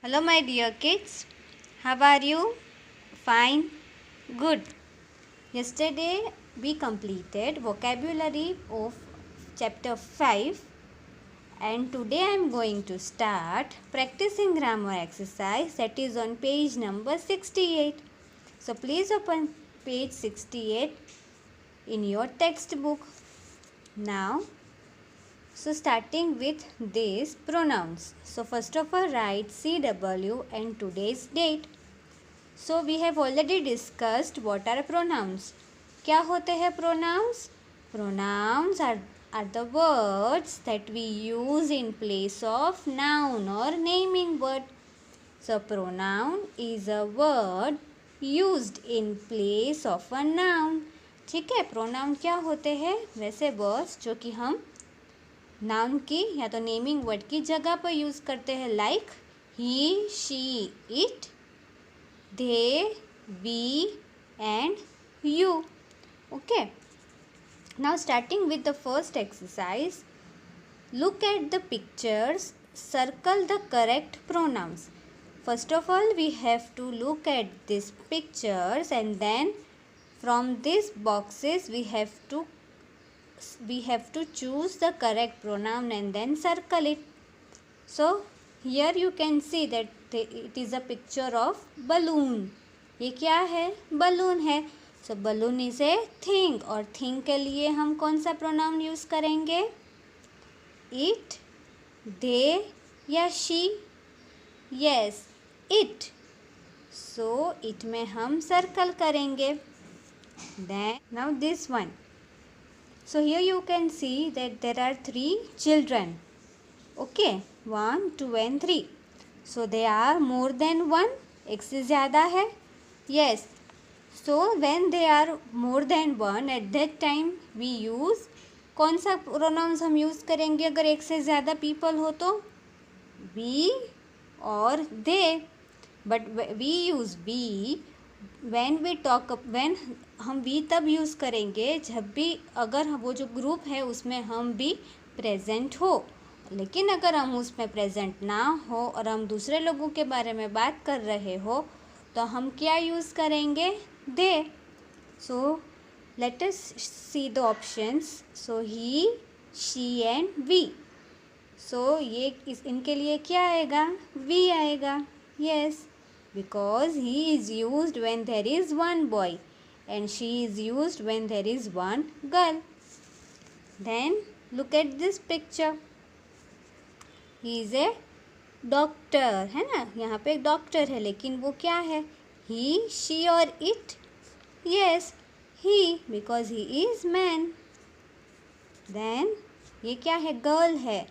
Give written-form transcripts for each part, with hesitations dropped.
Hello, my dear kids. How are you? Fine? Good. Yesterday we completed vocabulary of chapter 5 and today I am going to start practicing grammar exercise that is on page number 68. So please open page 68 in your textbook. Now, so starting with these pronouns. So first of all write CW and today's date. So we have already discussed what are pronouns. क्या होते हैं pronouns? Pronouns are the words that we use in place of noun or naming word. So pronoun is a word used in place of a noun. ठीक है, pronoun क्या होते हैं? वैसे words जो कि हम नाउन की या तो नेमिंग वर्ड की जगह पर यूज़ करते हैं like he she it they, we and you. Okay. Now starting with the first exercise, look at the pictures, circle the correct pronouns. First of all, we have to look at these pictures and then from these boxes we have to choose the correct pronoun and then circle it. So here you can see that it is a picture of balloon. ये क्या है? Balloon है. So balloon is a thing और thing के लिए हम कौन सा pronoun यूज़ करेंगे? It, they या she? Yes, it. So it में हम circle करेंगे. Then now this one. So here you can see that there are 3 children. Okay, 1, 2 and 3. So they are more than 1. एक से ज़्यादा है. Yes. So when they are more than 1 at that time we use कौन सा pronouns हम use करेंगे अगर एक से ज़्यादा people हो तो? We और they. But we use we when हम we तब यूज़ करेंगे जब भी अगर वो जो ग्रुप है उसमें हम भी प्रेजेंट हो. लेकिन अगर हम उसमें प्रेजेंट ना हो और हम दूसरे लोगों के बारे में बात कर रहे हो तो हम क्या यूज़ करेंगे? They. So let us see the options. So he, she and we. So ये इनके लिए क्या आएगा? वी आएगा. Yes, because he is used when there is one boy and she is used when there is one girl. Then look at this picture. He is a doctor, है ना. यहाँ पे एक डॉक्टर है लेकिन वो क्या है? ही, शी और it? Yes, he, because he is man. Then ये क्या है? गर्ल है.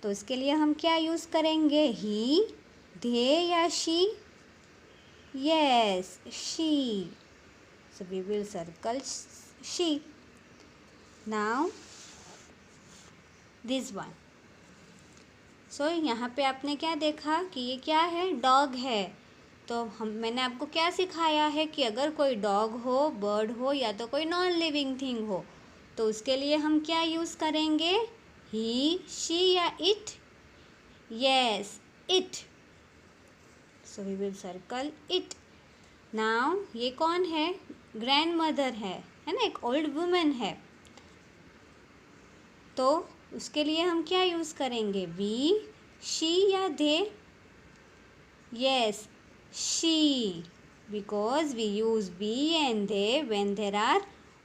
तो इसके लिए हम क्या यूज़ करेंगे? ही, दे या she? Yes, she. So we will circle she. Now this one. So यहाँ पे आपने क्या देखा कि ये क्या है? डॉग है. तो मैंने आपको क्या सिखाया है कि अगर कोई डॉग हो, बर्ड हो या तो कोई नॉन लिविंग थिंग हो तो उसके लिए हम क्या यूज़ करेंगे? ही, शी या it? Yes, it. So we will circle it. Now ये कौन है? ग्रैंड मदर है ना, एक ओल्ड वुमेन है. तो उसके लिए हम क्या यूज़ करेंगे? वी, शी या they? Yes, she, because we use we and they when there are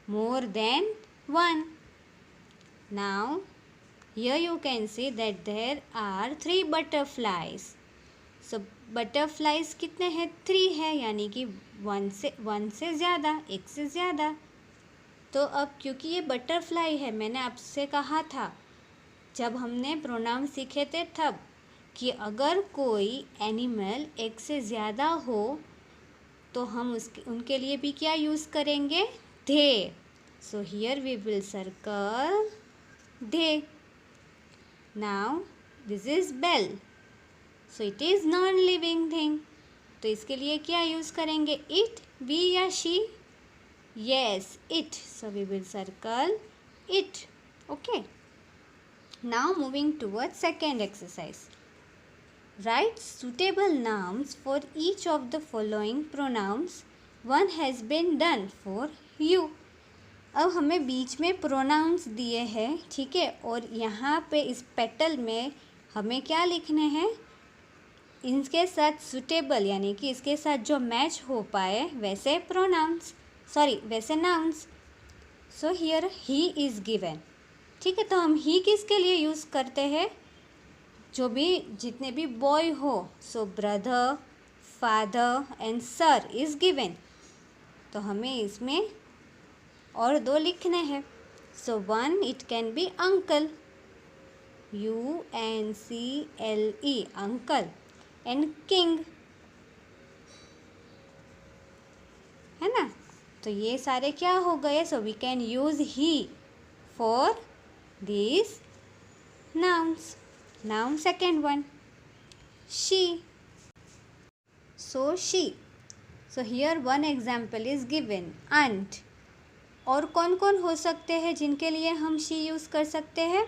more than one. Now here you can see that there are 3 butterflies. So butterflies कितने हैं? 3 है, यानी कि 1 से ज़्यादा, एक से ज़्यादा. तो अब क्योंकि ये बटरफ्लाई है, मैंने आपसे कहा था जब हमने प्रोनाउन सीखे थे तब कि अगर कोई एनिमल एक से ज़्यादा हो तो हम उनके लिए भी क्या यूज़ करेंगे? They. So here we will circle they. Now this is bell. So it is non living thing. तो इसके लिए क्या यूज़ करेंगे? इट, वी या she? Yes, it. So we will circle it. Okay. Now moving towards second exercise. Write suitable nouns for each of the following pronouns. One has been done for you. अब हमें बीच में pronounce दिए हैं, ठीक है, और यहाँ पे इस पेटल में हमें क्या लिखने हैं, इनके साथ सुटेबल यानी कि इसके साथ जो मैच हो पाए वैसे प्रोनाउंस, वैसे nouns. So here he is given. ठीक है, तो हम ही किसके लिए यूज़ करते हैं, जो भी जितने भी बॉय हो. So brother, father and sir is given. तो हमें इसमें और दो लिखने हैं. So one, it can be uncle, UNCLE, uncle, and king, है ना. तो ये सारे क्या हो गए. So we can use he for these nouns. Now second one, she. So she. So here one example is given, aunt. और कौन कौन हो सकते हैं जिनके लिए हम she यूज़ कर सकते हैं.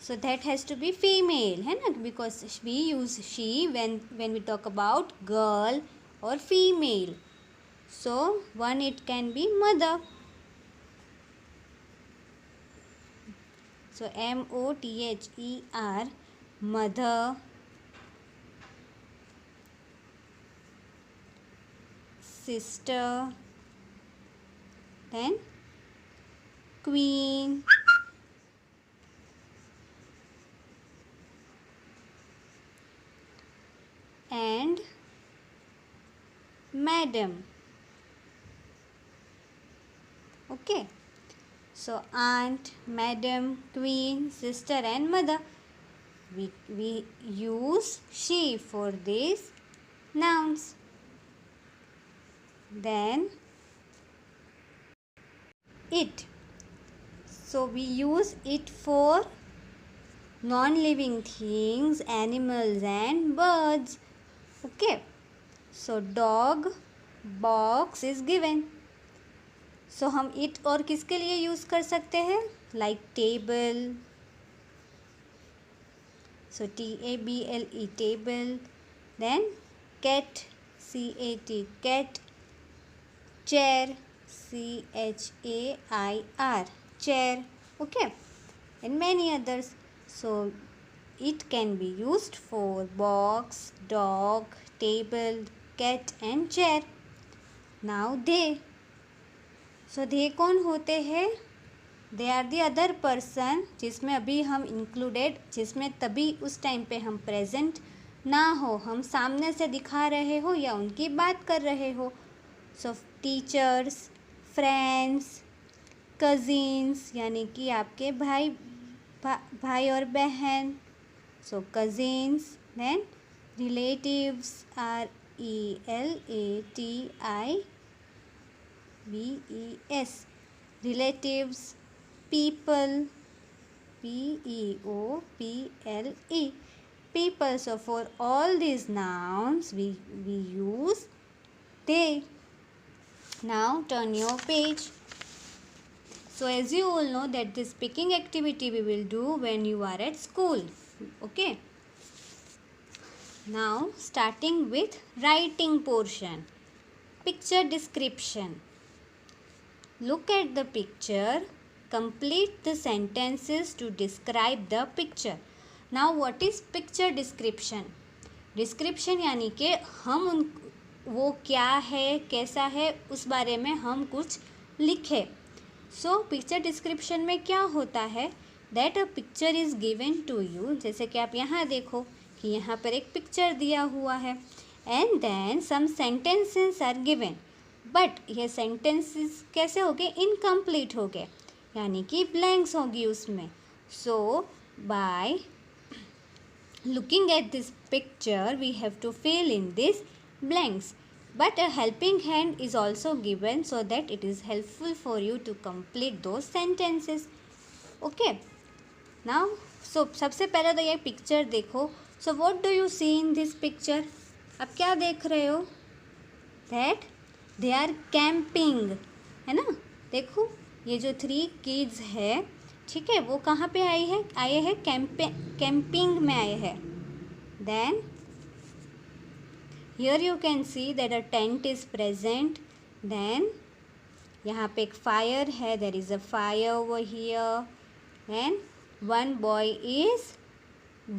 So that has to be female, है ना, because we use she when we talk about girl or female. So one, it can be mother. So MOTHER, mother. Sister, then queen, and madam. Okay. So aunt, madam, queen, sister and mother. We use she for these nouns. Then it. So we use it for non-living things, animals and birds. Okay. So dog, box is given. सो हम it और किसके लिए use कर सकते हैं, like table. So TABLE, table. Then cat, CAT, cat. Chair, CHAIR, chair. Okay, and many others. So it can be used for box, dog, table, cat and chair. Now they. So they कौन होते हैं, they are the other person, जिसमें अभी हम included, जिसमें तभी उस time पे हम प्रेजेंट ना हो, हम सामने से दिखा रहे हो या उनकी बात कर रहे हो. सो टीचर्स, फ्रेंड्स, कज़िन्स यानी कि आपके भाई और बहन. सो cousins. Then relatives, RELATIVES, relatives. People, PEOPLE, people. So for all these nouns we use they. Now turn your page. So as you all know that this speaking activity we will do when you are at school. Okay. Now starting with writing portion. Picture description. Look at the picture. Complete the sentences to describe the picture. Now what is picture description? Description यानी कि हम वो क्या है, कैसा है, उस बारे में हम कुछ लिखें. So picture description में क्या होता है, that a picture is given to you. जैसे कि आप यहाँ देखो कि यहाँ पर एक पिक्चर दिया हुआ है, and then some sentences are given. But ये सेंटेंसेस कैसे हो गए, इनकम्प्लीट हो गए, यानी कि ब्लैंक्स होगी उसमें. So by looking at this picture we have to fill in this blanks. But a helping hand is also given so that it is helpful for you to complete those sentences. Okay. Now so सबसे पहले तो ये picture देखो. So what do you see in this picture. अब क्या देख रहे हो, दैट दे आर कैंपिंग, है ना. देखो ये जो 3 किड्स है, ठीक है, वो कहाँ पे आए हैं कैंपिंग में आए हैं. Then here you can see that a tent is present. Then यहाँ पे एक fire है, there is a fire over here. Then one boy is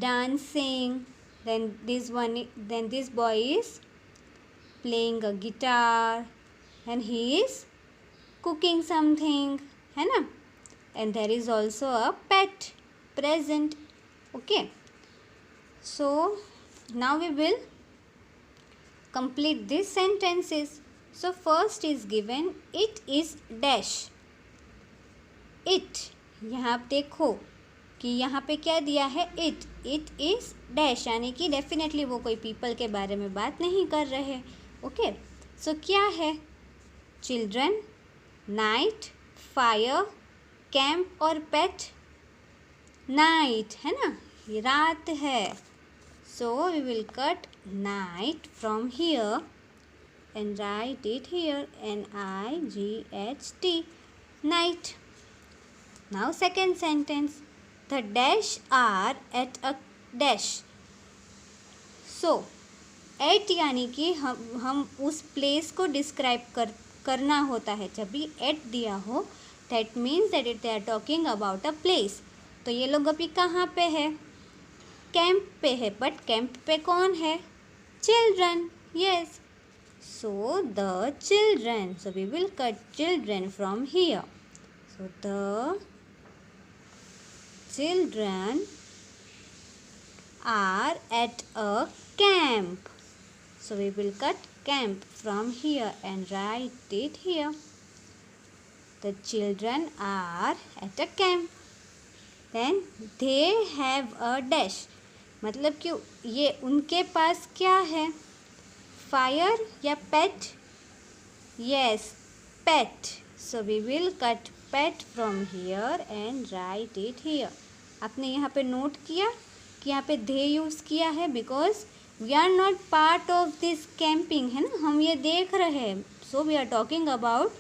dancing. Then this boy is playing a guitar and he is cooking something, है ना? And there is also a pet present. Okay, so now we will complete these sentences. So first is given, it is dash. It, यहाँ आप देखो कि यहाँ पे क्या दिया है, it is dash, यानी कि डेफिनेटली वो कोई पीपल के बारे में बात नहीं कर रहे. ओके, सो क्या है? चिल्ड्रन, नाइट, फायर, कैंप और पेट. नाइट है ना, ये रात है. So we will cut night from here and write it here, N-I-G-H-T, night. Now second sentence, the dash are at a dash. So at यानी कि हम उस प्लेस को डिस्क्राइब करना होता है. जब भी at दिया हो, that means that they are talking about a place. तो ये लोग अभी कहाँ पे है? कैंप पे है. बट कैंप पे कौन है? Children. Yes. So the children, so we will cut children from here. So the children are at a camp. So we will cut camp from here and write it here. The children are at a camp. Then they have a dash. मतलब कि ये उनके पास क्या है? Fire या pet? Yes, pet. So we will cut pet from here and write it here. आपने यहाँ पे नोट किया कि यहाँ पे दे यूज़ किया है because we are not part of this camping, है ना, हम ये देख रहे हैं. So we are talking about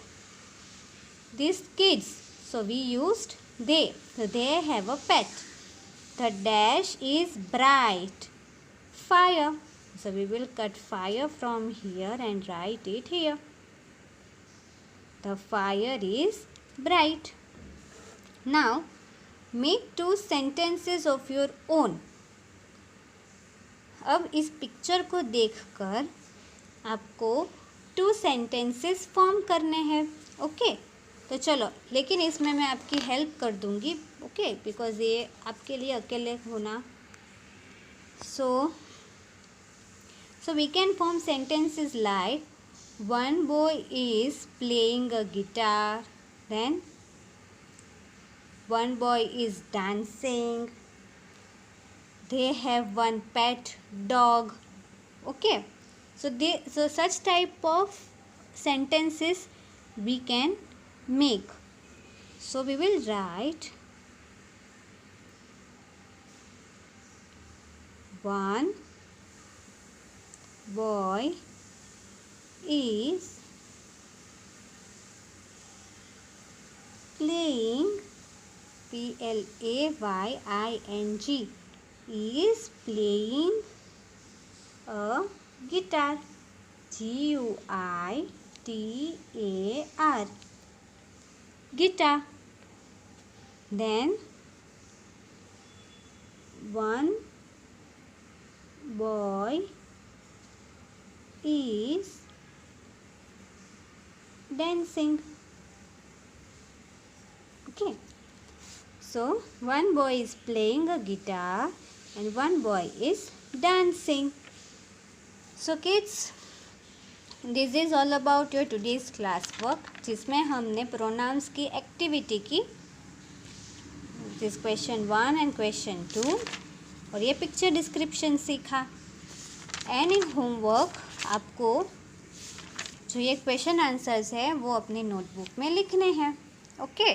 this kids. So we used they. So they have a pet. The dash is bright. Fire. So we will cut fire from here and write it here. The fire is bright. Now make 2 sentences of your own. अब इस picture को देखकर आपको 2 sentences form करने हैं. Okay, तो चलो, लेकिन इसमें मैं आपकी हेल्प कर दूँगी. ओके, बिकॉज ये आपके लिए अकेले होना. So we can form sentences like one boy is playing a guitar, then one boy is dancing, they have one pet dog. Okay, so such type of sentences we can make. So we will write one boy is playing, P-L-A-Y-I-N-G, is playing a guitar, G-U-I-T-A-R, guitar. Then one boy is dancing. Okay, so one boy is playing a guitar and one boy is dancing. So kids, this is all about your today's class work, जिसमें हमने pronouns की activity की. This question 1 and question 2 और ये picture description सीखा. And in homework आपको जो ये क्वेश्चन आंसर्स है वो अपनी नोटबुक में लिखने हैं. ओके.